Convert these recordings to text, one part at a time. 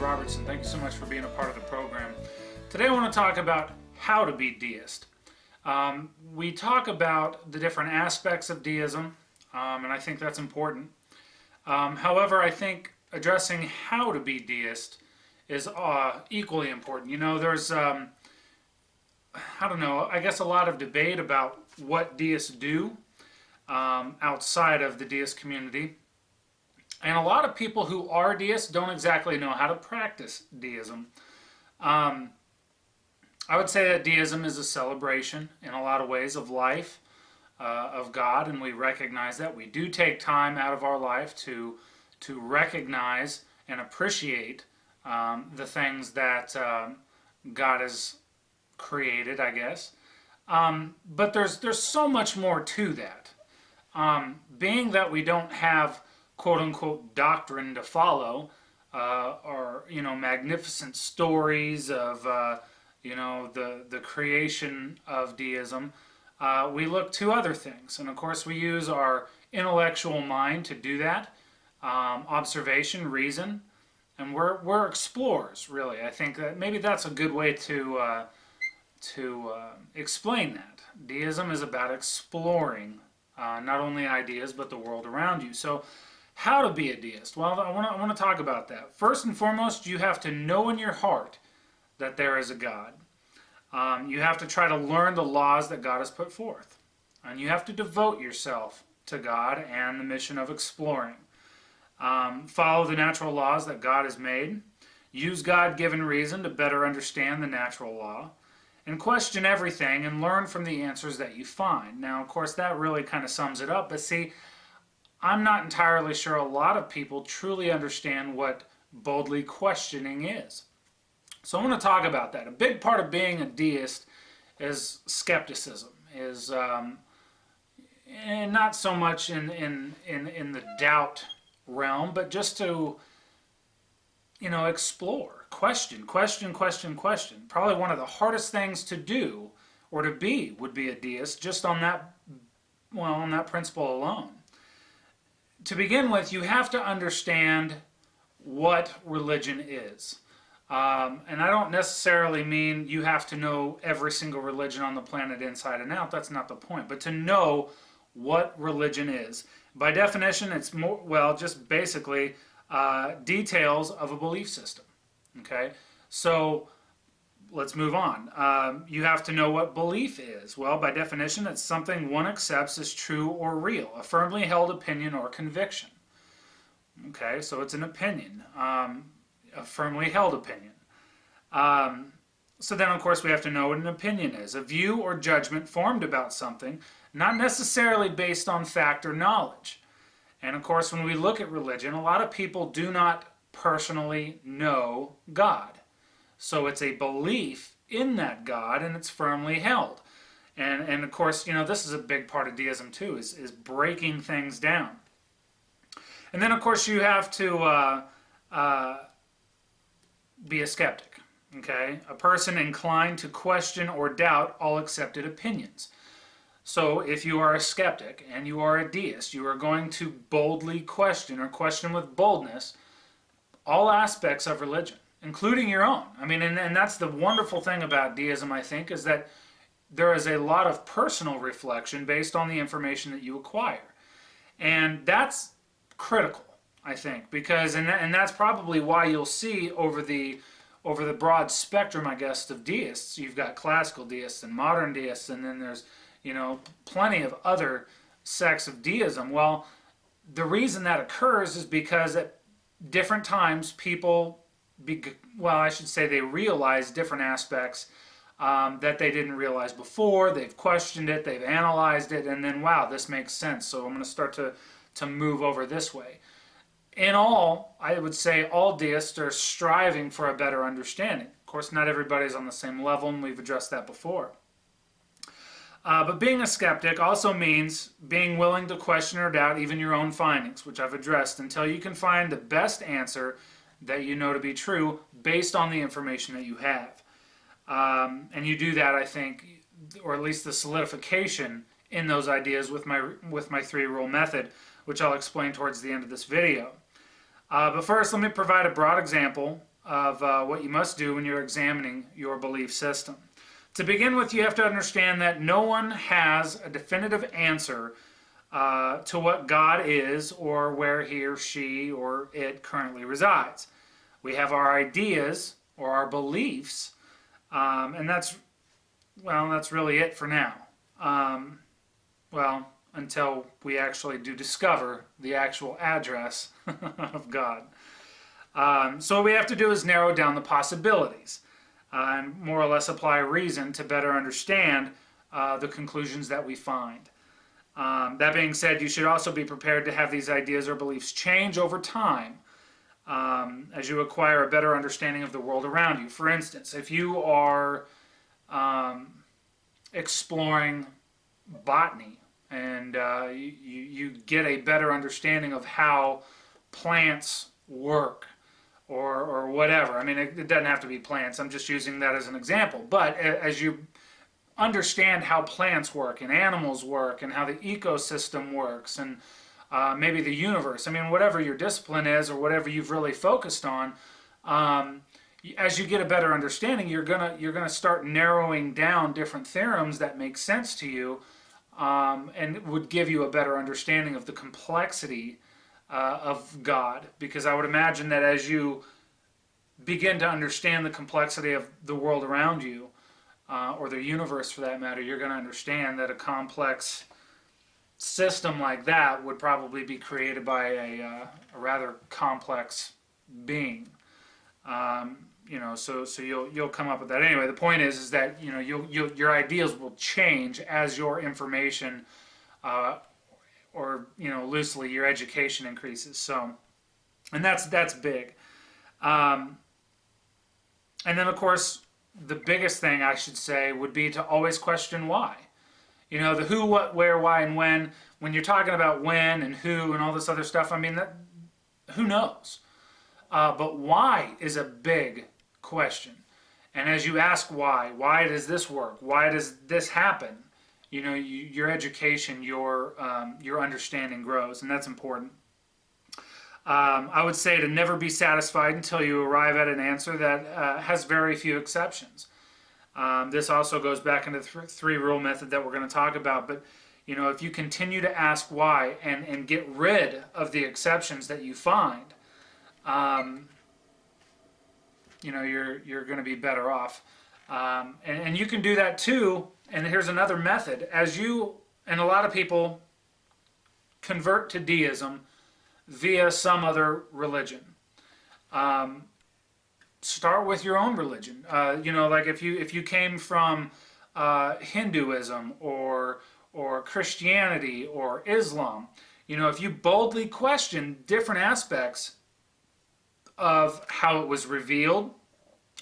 Robertson. Thank you so much for being a part of the program. Today I want to talk about how to be deist. We talk about the different aspects of deism, and I think that's important. However, I think addressing how to be deist is equally important. You know, there's, I don't know, I guess a lot of debate about what deists do outside of the deist community. And a lot of people who are deists don't exactly know how to practice deism. I would say that deism is a celebration in a lot of ways of life, of God, and we recognize that. We do take time out of our life to recognize and appreciate the things that God has created, I guess. But there's so much more to that. Being that we don't have quote-unquote doctrine to follow, or, you know, magnificent stories of, you know, the creation of deism, we look to other things. And of course we use our intellectual mind to do that, observation, reason, and we're explorers, really. I think that maybe that's a good way to explain that. Deism is about exploring not only ideas but the world around you. So how to be a deist? Well, I want to talk about that. First and foremost, you have to know in your heart that there is a God. You have to try to learn the laws that God has put forth. And you have to devote yourself to God and the mission of exploring. Follow the natural laws that God has made. Use God-given reason to better understand the natural law. And question everything and learn from the answers that you find. Now, of course, that really kind of sums it up. But see, I'm not entirely sure a lot of people truly understand what boldly questioning is. So I want to talk about that. A big part of being a deist is skepticism, and not so much in the doubt realm, but just to, you know, explore, question. Probably one of the hardest things to do or to be would be a deist, just on that, well, on that principle alone. To begin with, you have to understand what religion is. And I don't necessarily mean you have to know every single religion on the planet inside and out. That's not the point. But to know what religion is. By definition, it's more, well, just basically details of a belief system. Okay? So let's move on. You have to know what belief is. Well, by definition, it's something one accepts as true or real, a firmly held opinion or conviction. Okay, so it's an opinion, a firmly held opinion. So then, of course, we have to know what an opinion is, a view or judgment formed about something, not necessarily based on fact or knowledge. And of course, when we look at religion, a lot of people do not personally know God. So it's a belief in that God, and it's firmly held. And of course, you know, this is a big part of deism too, is breaking things down. And then, of course, you have to be a skeptic, okay? A person inclined to question or doubt all accepted opinions. So if you are a skeptic and you are a deist, you are going to boldly question, or question with boldness, all aspects of religion, including your own. I mean, and that's the wonderful thing about deism, I think, is that there is a lot of personal reflection based on the information that you acquire. And that's critical, I think, because, and that's probably why you'll see over the broad spectrum, I guess, of deists. You've got classical deists and modern deists, and then there's, you know, plenty of other sects of deism. Well, the reason that occurs is because at different times people, well, I should say they realize different aspects that they didn't realize before. They've questioned it, they've analyzed it, and then, wow, this makes sense, so I'm going to start to move over this way. In all, I would say all deists are striving for a better understanding. Of course, not everybody's on the same level, and we've addressed that before. But being a skeptic also means being willing to question or doubt even your own findings, which I've addressed, until you can find the best answer that you know to be true based on the information that you have. And you do that, I think, or at least the solidification in those ideas with my three-rule method, which I'll explain towards the end of this video. But first, let me provide a broad example of what you must do when you're examining your belief system. To begin with, you have to understand that no one has a definitive answer to what God is or where he or she or it currently resides. We have our ideas or our beliefs, and that's really it for now. Until we actually do discover the actual address of God. So what we have to do is narrow down the possibilities and more or less apply reason to better understand the conclusions that we find. That being said, you should also be prepared to have these ideas or beliefs change over time as you acquire a better understanding of the world around you. For instance, if you are exploring botany and you get a better understanding of how plants work or whatever. I mean, it doesn't have to be plants. I'm just using that as an example. But as you understand how plants work and animals work and how the ecosystem works and maybe the universe, I mean, whatever your discipline is or whatever you've really focused on, as you get a better understanding, you're gonna start narrowing down different theorems that make sense to you and would give you a better understanding of the complexity of God. Because I would imagine that as you begin to understand the complexity of the world around you, or the universe for that matter, you're going to understand that a complex system like that would probably be created by a rather complex being. So you'll come up with that. Anyway, the point is that your ideas will change as your information, or loosely, your education increases. So, and that's big. And then of course, the biggest thing I should say would be to always question why. The who, what, where, why, and when. When you're talking about when and who and all this other stuff, I mean, who knows? But why is a big question. And as you ask why does this work? Why does this happen? Your education, your understanding grows, and that's important. I would say to never be satisfied until you arrive at an answer that has very few exceptions. This also goes back into the three-rule method that we're going to talk about. But if you continue to ask why and get rid of the exceptions that you find, you're going to be better off. And you can do that too. And here's another method. As you and a lot of people convert to deism via some other religion, start with your own religion. Like if you came from Hinduism or Christianity or Islam, if you boldly question different aspects of how it was revealed,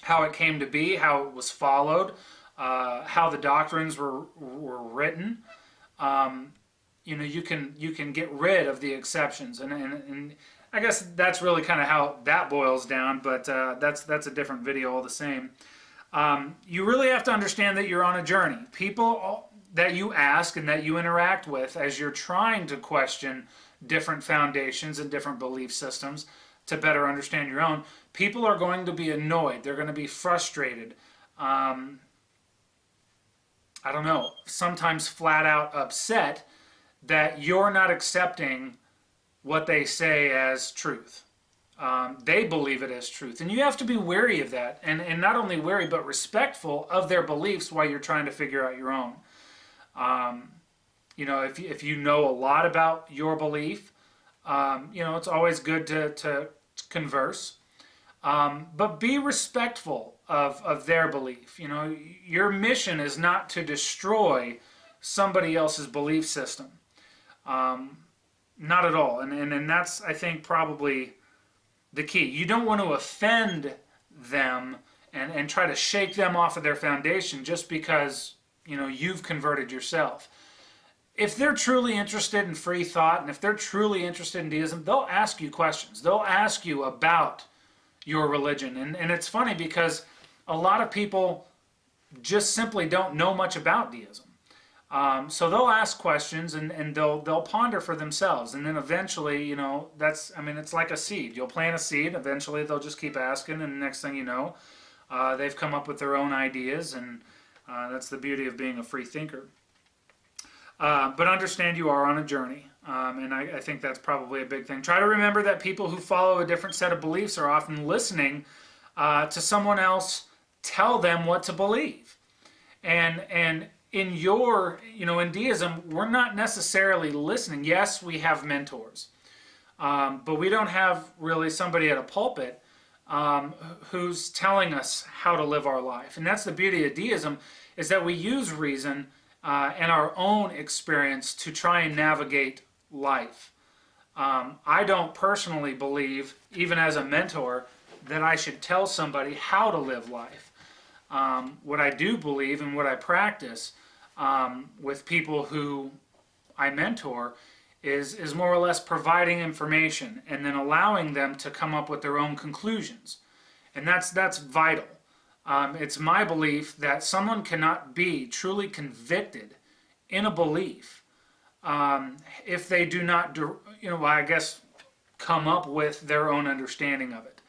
how it came to be, how it was followed, how the doctrines were written, you can get rid of the exceptions, and I guess that's really kind of how that boils down. But that's a different video all the same. You really have to understand that you're on a journey. People that you ask and that you interact with as you're trying to question different foundations and different belief systems to better understand your own, people are going to be annoyed. They're going to be frustrated. I don't know, sometimes flat out upset that you're not accepting what they say as truth. They believe it as truth. And you have to be wary of that. And not only wary, but respectful of their beliefs while you're trying to figure out your own. If you know a lot about your belief, it's always good to converse. But be respectful of their belief. Your mission is not to destroy somebody else's belief system. Not at all. And that's, I think, probably the key. You don't want to offend them and try to shake them off of their foundation just because, you've converted yourself. If they're truly interested in free thought and if they're truly interested in deism, they'll ask you questions. They'll ask you about your religion. And it's funny because a lot of people just simply don't know much about deism. So they'll ask questions, and they'll ponder for themselves, and then eventually, it's like a seed. You'll plant a seed. Eventually, they'll just keep asking, and the next thing you know, they've come up with their own ideas, and that's the beauty of being a free thinker. But understand you are on a journey, and I think that's probably a big thing. Try to remember that people who follow a different set of beliefs are often listening to someone else tell them what to believe, and in in Deism, we're not necessarily listening. Yes, we have mentors, but we don't have really somebody at a pulpit who's telling us how to live our life. And that's the beauty of Deism, is that we use reason and our own experience to try and navigate life. I don't personally believe, even as a mentor, that I should tell somebody how to live life. What I do believe and what I practice with people who I mentor is more or less providing information and then allowing them to come up with their own conclusions. And that's vital. It's my belief that someone cannot be truly convicted in a belief if they do not, come up with their own understanding of it.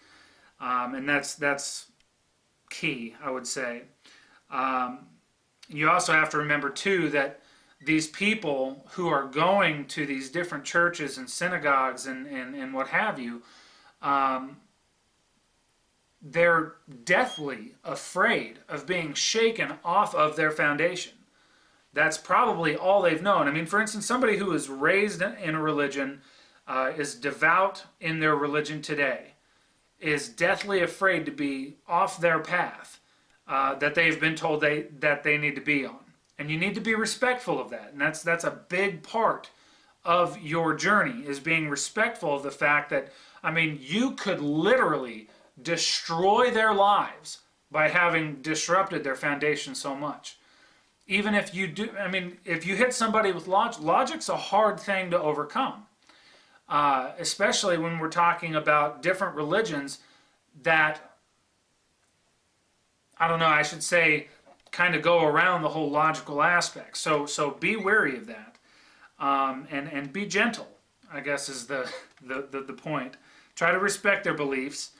And that's key, I would say. You also have to remember, too, that these people who are going to these different churches and synagogues and what have you, they're deathly afraid of being shaken off of their foundation. That's probably all they've known. I mean, for instance, somebody who is raised in a religion, is devout in their religion today, is deathly afraid to be off their path that they've been told that they need to be on. And you need to be respectful of that. And that's a big part of your journey, is being respectful of the fact that, you could literally destroy their lives by having disrupted their foundation so much. Even if you do, if you hit somebody with logic's a hard thing to overcome. Especially when we're talking about different religions that, kind of go around the whole logical aspect. So be wary of that, and be gentle, I guess, is the point. Try to respect their beliefs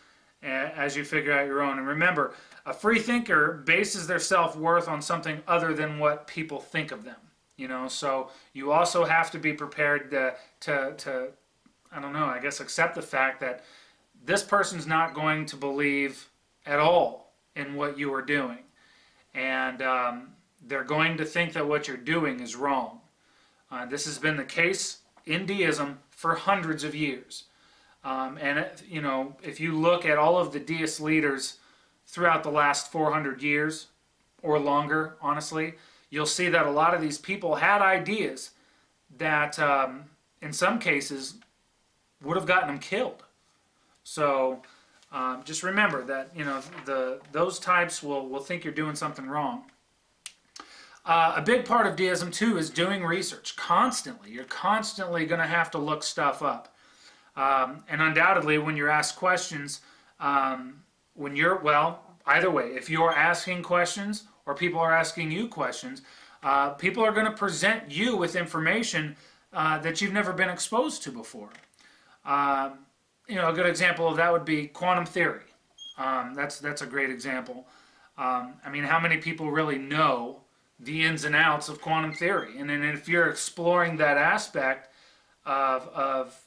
as you figure out your own. And remember, a free thinker bases their self-worth on something other than what people think of them. So you also have to be prepared to accept the fact that this person's not going to believe at all in what you are doing. And they're going to think that what you're doing is wrong. This has been the case in Deism for hundreds of years. If you look at all of the Deist leaders throughout the last 400 years or longer, honestly, you'll see that a lot of these people had ideas that, in some cases, would have gotten them killed. So just remember that those types will think you're doing something wrong. A big part of Deism too is doing research constantly. You're constantly going to have to look stuff up, and undoubtedly when you're asked questions, either way, if you're asking questions or people are asking you questions, people are going to present you with information that you've never been exposed to before. A good example of that would be quantum theory. That's a great example. How many people really know the ins and outs of quantum theory? And then if you're exploring that aspect of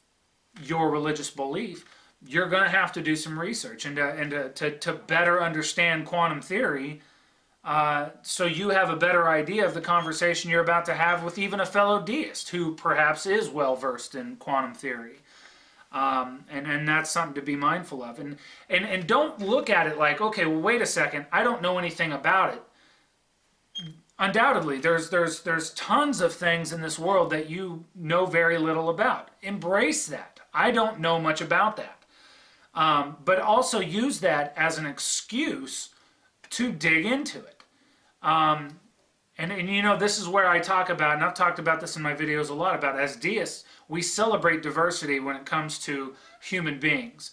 your religious belief, you're going to have to do some research and to better understand quantum theory, so you have a better idea of the conversation you're about to have with even a fellow deist who perhaps is well versed in quantum theory. And that's something to be mindful of. And don't look at it like, okay, well, wait a second, I don't know anything about it. Undoubtedly, there's tons of things in this world that you know very little about. Embrace that. I don't know much about that. But also use that as an excuse to dig into it. This is where I talk about, and I've talked about this in my videos a lot, about as deists, we celebrate diversity when it comes to human beings.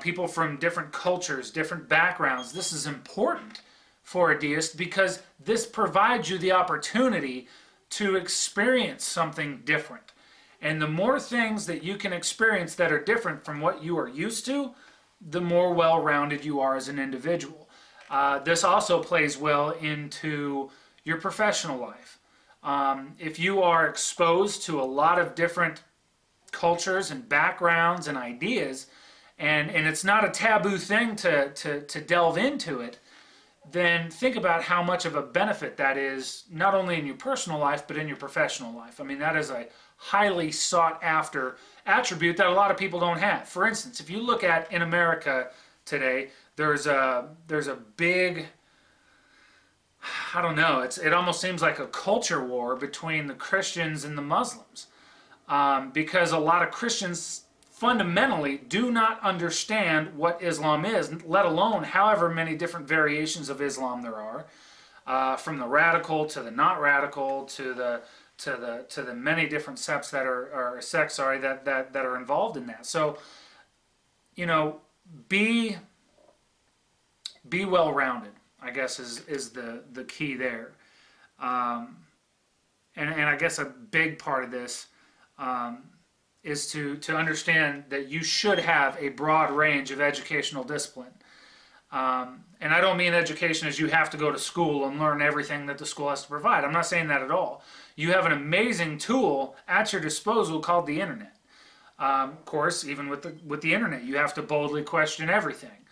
People from different cultures, different backgrounds. This is important for a deist because this provides you the opportunity to experience something different. And the more things that you can experience that are different from what you are used to, the more well-rounded you are as an individual. This also plays well into your professional life. If you are exposed to a lot of different cultures and backgrounds and ideas, and it's not a taboo thing to delve into it, then think about how much of a benefit that is, not only in your personal life, but in your professional life. I mean, that is a highly sought after attribute that a lot of people don't have. For instance, if you look at in America today, there's a big, I don't know, it almost seems like a culture war between the Christians and the Muslims, because a lot of Christians fundamentally do not understand what Islam is, let alone however many different variations of Islam there are, from the radical to the not radical to the many different sects that are involved in that. So, you know, be well-rounded, I guess is the key there. And I guess a big part of this is to understand that you should have a broad range of educational discipline. And I don't mean education as you have to go to school and learn everything that the school has to provide. I'm not saying that at all. You have an amazing tool at your disposal called the internet. Of course, even with the internet, you have to boldly question everything,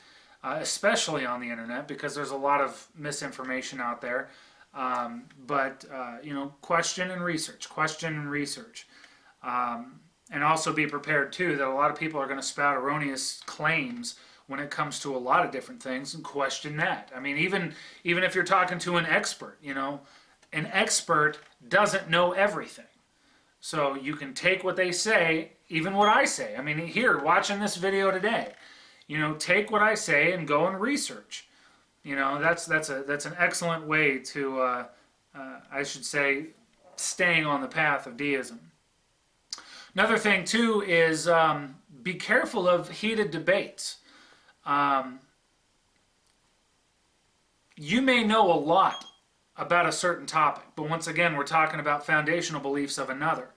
especially on the internet, because there's a lot of misinformation out there. But you know, question and research. And also be prepared too that a lot of people are going to spout erroneous claims when it comes to a lot of different things, and question that. I mean, even if you're talking to an expert, you know, an expert doesn't know everything. So you can take what they say, even what I say. I mean, here, watching this video today, you know, take what I say and go and research. You know, that's an excellent way to, I should say, staying on the path of deism. Another thing too is be careful of heated debates. You may know a lot about a certain topic, but once again, we're talking about foundational beliefs of another.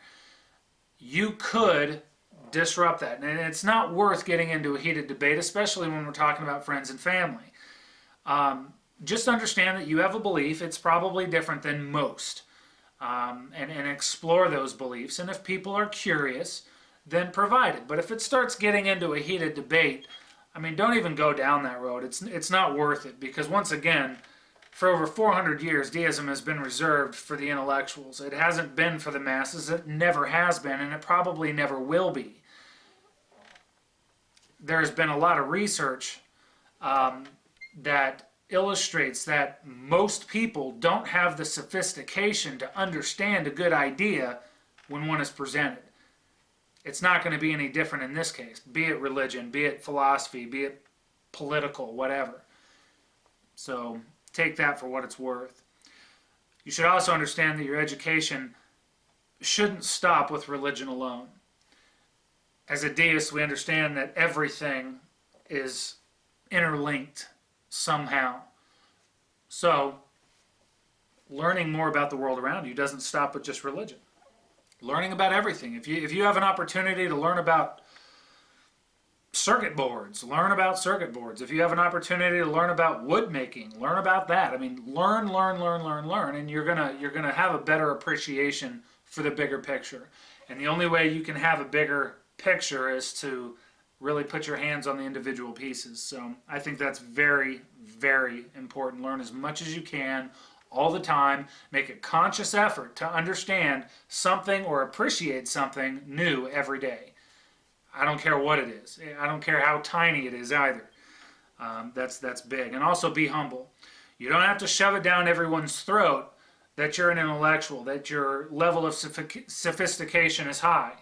You could disrupt that, and it's not worth getting into a heated debate, especially when we're talking about friends and family. Just understand that you have a belief. It's probably different than most, and explore those beliefs. And if people are curious, then provide it. But if it starts getting into a heated debate, I mean, don't even go down that road. It's not worth it, because once again, for over 400 years, deism has been reserved for the intellectuals. It hasn't been for the masses. It never has been, and it probably never will be. There's been a lot of research that illustrates that most people don't have the sophistication to understand a good idea when one is presented. It's not going to be any different in this case, be it religion, be it philosophy, be it political, whatever. So take that for what it's worth. You should also understand that your education shouldn't stop with religion alone. As a deist, we understand that everything is interlinked somehow. So learning more about the world around you doesn't stop with just religion. Learning about everything. If you have an opportunity to learn about circuit boards, learn about circuit boards. If you have an opportunity to learn about wood making, learn about that. I mean, learn, and you're gonna have a better appreciation for the bigger picture. And the only way you can have a bigger picture is to really put your hands on the individual pieces. So I think that's very, very important. Learn as much as you can all the time. Make a conscious effort to understand something or appreciate something new every day. I don't care what it is. I don't care how tiny it is either. That's big. And also be humble. You don't have to shove it down everyone's throat that you're an intellectual, that your level of sophistication is high.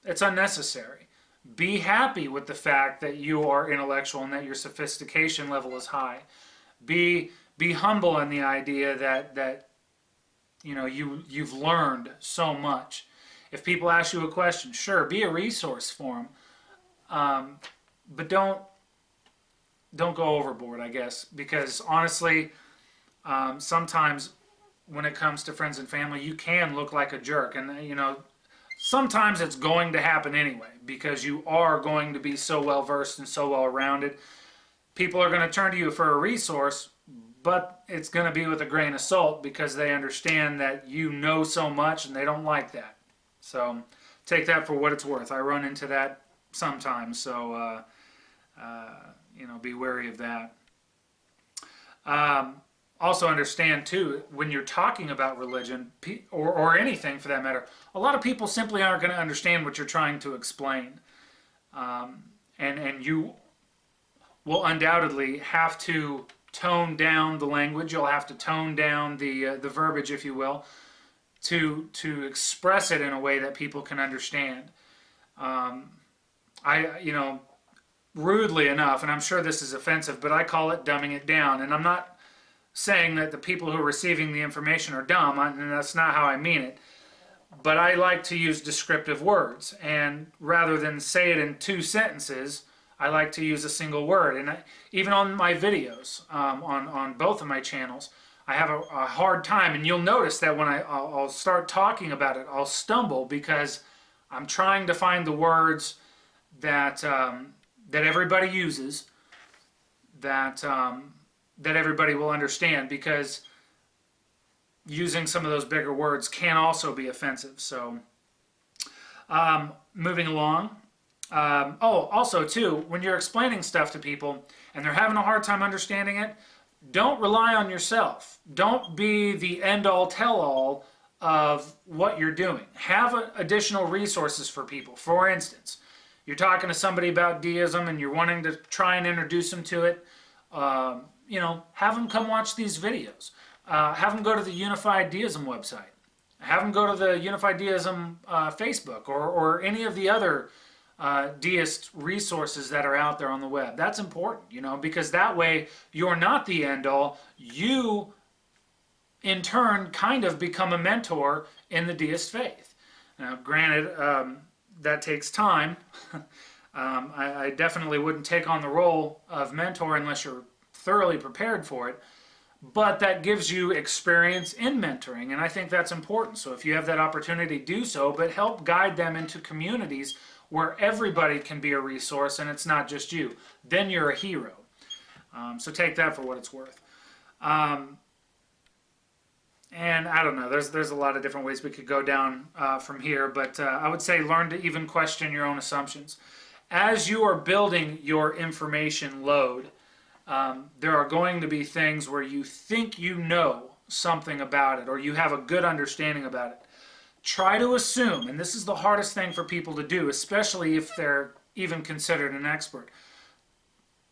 It's unnecessary. Be happy with the fact that you are intellectual and that your sophistication level is high. Be humble in the idea that you know you've learned so much. If people ask you a question, sure, be a resource for them, but don't go overboard, I guess, because honestly, sometimes when it comes to friends and family, you can look like a jerk. And, you know, sometimes it's going to happen anyway, because you are going to be so well versed and so well rounded. People are going to turn to you for a resource, but it's going to be with a grain of salt, because they understand that you know so much and they don't like that. So take that for what it's worth. I run into that sometimes, so you know, be wary of that. Also understand too, when you're talking about religion, or anything for that matter, a lot of people simply aren't going to understand what you're trying to explain. And you will undoubtedly have to tone down the language. You'll have to tone down the verbiage, if you will, to express it in a way that people can understand. You know, rudely enough, and I'm sure this is offensive, but I call it dumbing it down. And I'm not saying that the people who are receiving the information are dumb, and that's not how I mean it. But I like to use descriptive words, and rather than say it in 2 sentences, I like to use a single word. And even on my videos, on both of my channels, I have a hard time, and you'll notice that when I'll start talking about it, I'll stumble, because I'm trying to find the words that that everybody uses, that everybody will understand, because using some of those bigger words can also be offensive. So moving along. Also too, when you're explaining stuff to people and they're having a hard time understanding it, don't rely on yourself. Don't be the end-all tell-all of what you're doing. Have additional resources for people. For instance, you're talking to somebody about deism and you're wanting to try and introduce them to it. You know, have them come watch these videos. Have them go to the Unified Deism website. Have them go to the Unified Deism Facebook, or any of the other deist resources that are out there on the web. That's important, you know, because that way you're not the end-all. You, in turn, kind of become a mentor in the deist faith. Now, granted, that takes time. I definitely wouldn't take on the role of mentor unless you're thoroughly prepared for it, but that gives you experience in mentoring, and I think that's important. So if you have that opportunity, do so, but help guide them into communities where everybody can be a resource and it's not just you. Then you're a hero. So take that for what it's worth. And I don't know, there's a lot of different ways we could go down from here, but I would say learn to even question your own assumptions. As you are building your information load, there are going to be things where you think you know something about it, or you have a good understanding about it. Try to assume, and this is the hardest thing for people to do, especially if they're even considered an expert.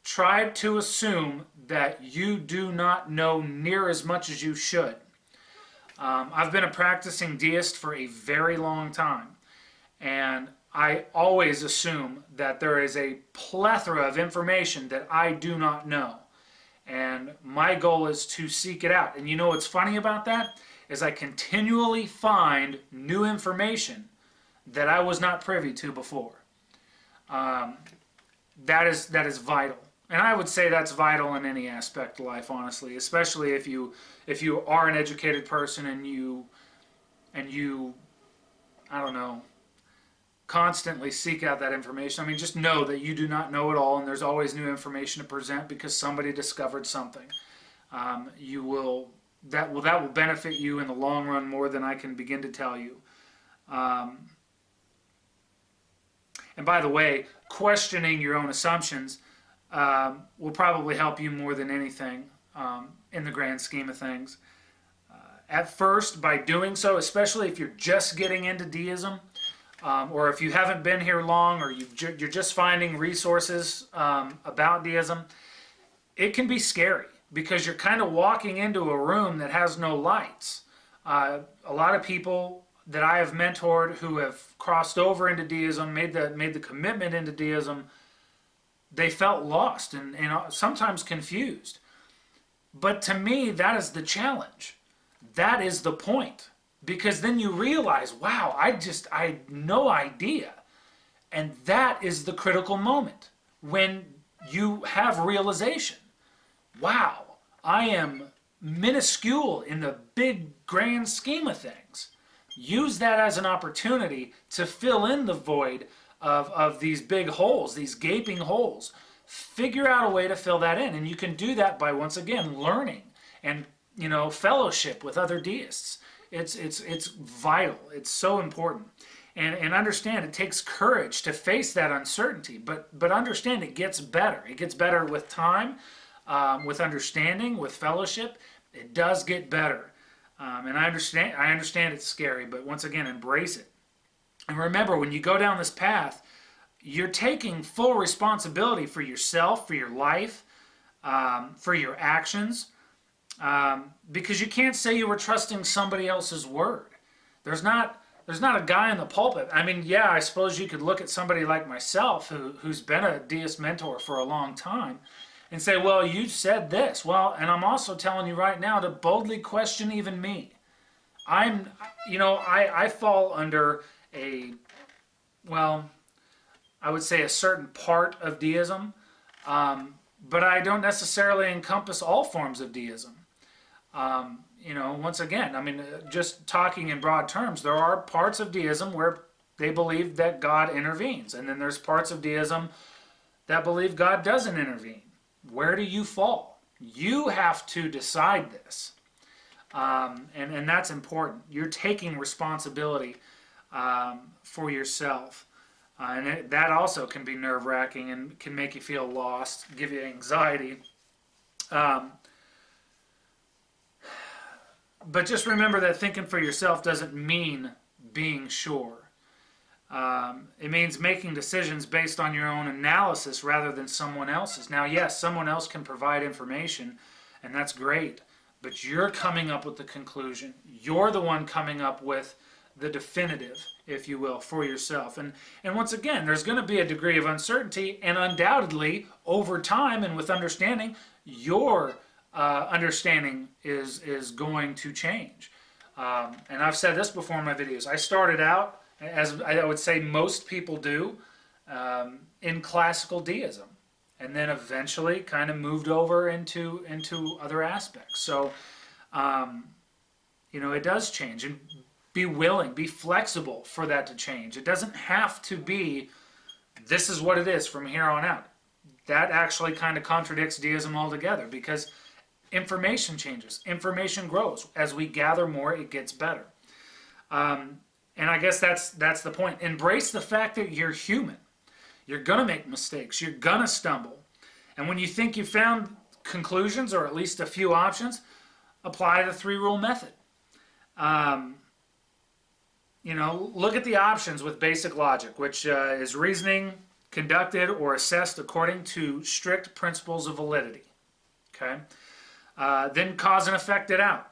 Try to assume that you do not know near as much as you should. I've been a practicing deist for a very long time, and I always assume that there is a plethora of information that I do not know. And my goal is to seek it out. And you know what's funny about that? Is I continually find new information that I was not privy to before. That is vital. And I would say that's vital in any aspect of life, honestly, especially if you are an educated person and you I don't know, constantly seek out that information. I mean, just know that you do not know it all, and there's always new information to present because somebody discovered something. That will benefit you in the long run more than I can begin to tell you. And by the way, questioning your own assumptions will probably help you more than anything in the grand scheme of things. At first, by doing so, especially if you're just getting into deism, or if you haven't been here long, or you're just finding resources about deism, it can be scary because you're kind of walking into a room that has no lights. A lot of people that I have mentored who have crossed over into deism, made the commitment into deism, they felt lost and sometimes confused. But to me, that is the challenge. That is the point. Because then you realize, wow, I had no idea. And that is the critical moment when you have realization. Wow, I am minuscule in the big grand scheme of things. Use that as an opportunity to fill in the void of these big holes, these gaping holes. Figure out a way to fill that in. And you can do that by, once again, learning and, fellowship with other deists. It's vital. It's so important. And understand it takes courage to face that uncertainty, but understand it gets better. It gets better with time, with understanding, with fellowship. It does get better. And I understand it's scary, but once again, embrace it. And remember, when you go down this path, you're taking full responsibility for yourself, for your life, for your actions, because you can't say you were trusting somebody else's word. There's not a guy in the pulpit. I mean, yeah, I suppose you could look at somebody like myself who's been a deist mentor for a long time and say, well, you said this. Well, and I'm also telling you right now to boldly question even me. I fall under I would say a certain part of deism, but I don't necessarily encompass all forms of deism. Once again, I mean, just talking in broad terms, there are parts of deism where they believe that God intervenes, and then there's parts of deism that believe God doesn't intervene. Where do you fall? You have to decide this, and that's important. You're taking responsibility for yourself, and that also can be nerve-wracking and can make you feel lost, give you anxiety. But just remember that thinking for yourself doesn't mean being sure. It means making decisions based on your own analysis rather than someone else's. Now, yes, someone else can provide information, and that's great, but you're coming up with the conclusion. You're the one coming up with the definitive, if you will, for yourself. And once again, there's going to be a degree of uncertainty, and undoubtedly, over time and with understanding, your understanding is going to change. And I've said this before in my videos. I started out, as I would say most people do, in classical deism, and then eventually kind of moved over into other aspects. So, it does change, and be willing, be flexible for that to change. It doesn't have to be, this is what it is from here on out. That actually kind of contradicts deism altogether, because information changes, information grows. As we gather more, it gets better. And I guess that's the point. Embrace the fact that you're human. You're going to make mistakes. You're going to stumble. And when you think you found conclusions, or at least a few options, apply the three-rule method. Look at the options with basic logic, which is reasoning conducted or assessed according to strict principles of validity. Okay? Then cause and effect it out,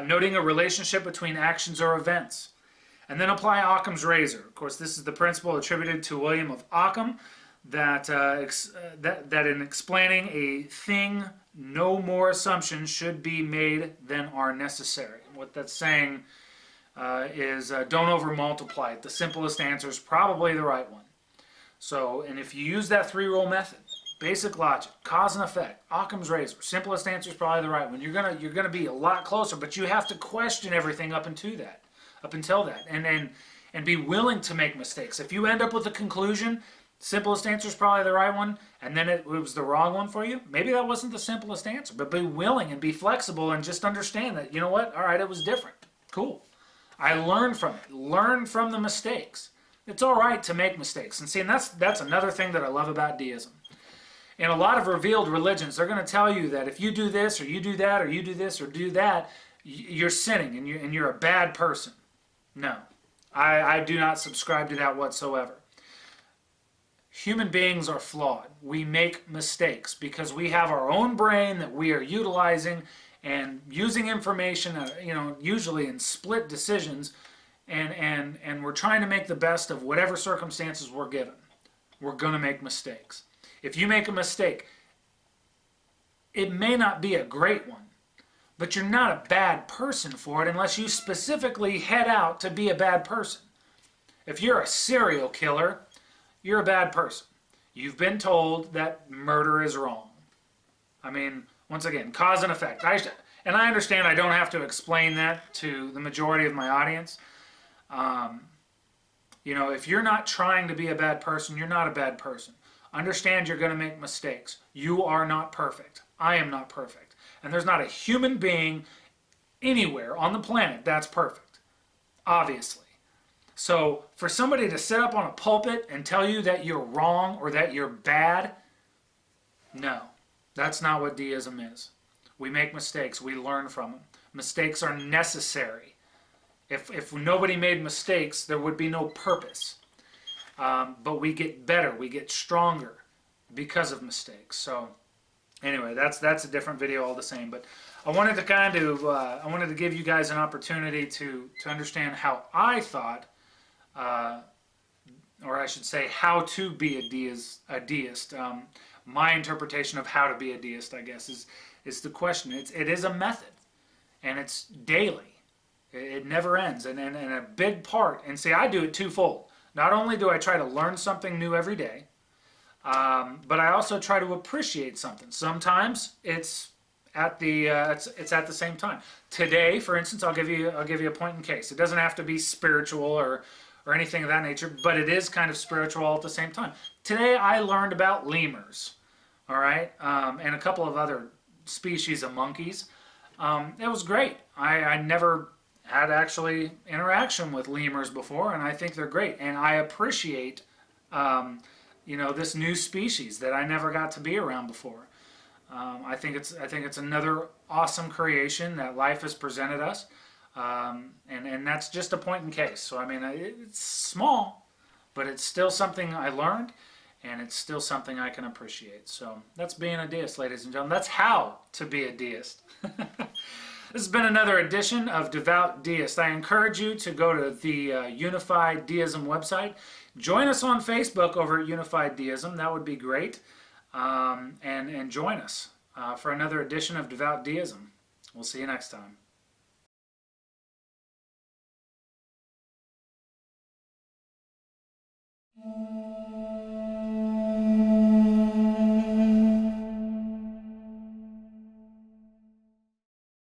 noting a relationship between actions or events. And then apply Occam's razor. Of course, this is the principle attributed to William of Ockham that in explaining a thing, no more assumptions should be made than are necessary. What that's saying is don't over-multiply it. The simplest answer is probably the right one. So, and if you use that three-rule method, basic logic, cause and effect, Occam's razor, simplest answer is probably the right one. You're gonna be a lot closer, but you have to question everything up until that, and be willing to make mistakes. If you end up with a conclusion, simplest answer is probably the right one, and then it was the wrong one for you, maybe that wasn't the simplest answer, but be willing and be flexible and just understand that, you know what, all right, it was different. Cool. I learned from it. Learn from the mistakes. It's all right to make mistakes. And see, and that's another thing that I love about deism. In a lot of revealed religions, they're going to tell you that if you do this, or you do that, or you do this, or do that, you're sinning and you're a bad person. No, I do not subscribe to that whatsoever. Human beings are flawed. We make mistakes because we have our own brain that we are utilizing and using information, usually in split decisions, and we're trying to make the best of whatever circumstances we're given. We're going to make mistakes. If you make a mistake, it may not be a great one, but you're not a bad person for it unless you specifically head out to be a bad person. If you're a serial killer, you're a bad person. You've been told that murder is wrong. I mean, once again, cause and effect. And I understand I don't have to explain that to the majority of my audience. You know, if you're not trying to be a bad person, you're not a bad person. Understand you're going to make mistakes. You are not perfect. I am not perfect. And there's not a human being anywhere on the planet that's perfect, obviously. So for somebody to sit up on a pulpit and tell you that you're wrong or that you're bad, no, that's not what deism is. We make mistakes. We learn from them. Mistakes are necessary. If nobody made mistakes, there would be no purpose. But we get better. We get stronger because of mistakes. So anyway, that's a different video all the same. But I wanted to I wanted to give you guys an opportunity to understand how I thought, or I should say, how to be a deist. My interpretation of how to be a deist, I guess, is the question. It is a method, and it's daily. It never ends, and a big part, and see, I do it twofold. Not only do I try to learn something new every day, but I also try to appreciate something. Sometimes it's at the same time. Today, for instance, I'll give you a point in case. It doesn't have to be spiritual or anything of that nature, but it is kind of spiritual all at the same time. Today, I learned about lemurs, all right, and a couple of other species of monkeys. It was great. I never had actually interaction with lemurs before, and I think they're great. And I appreciate, you know, this new species that I never got to be around before. I think it's another awesome creation that life has presented us, and that's just a point in case. So I mean, it's small, but it's still something I learned, and it's still something I can appreciate. So that's being a deist, ladies and gentlemen. That's how to be a deist. This has been another edition of Devout Deist. I encourage you to go to the Unified Deism website. Join us on Facebook over at Unified Deism. That would be great. And join us for another edition of Devout Deism. We'll see you next time.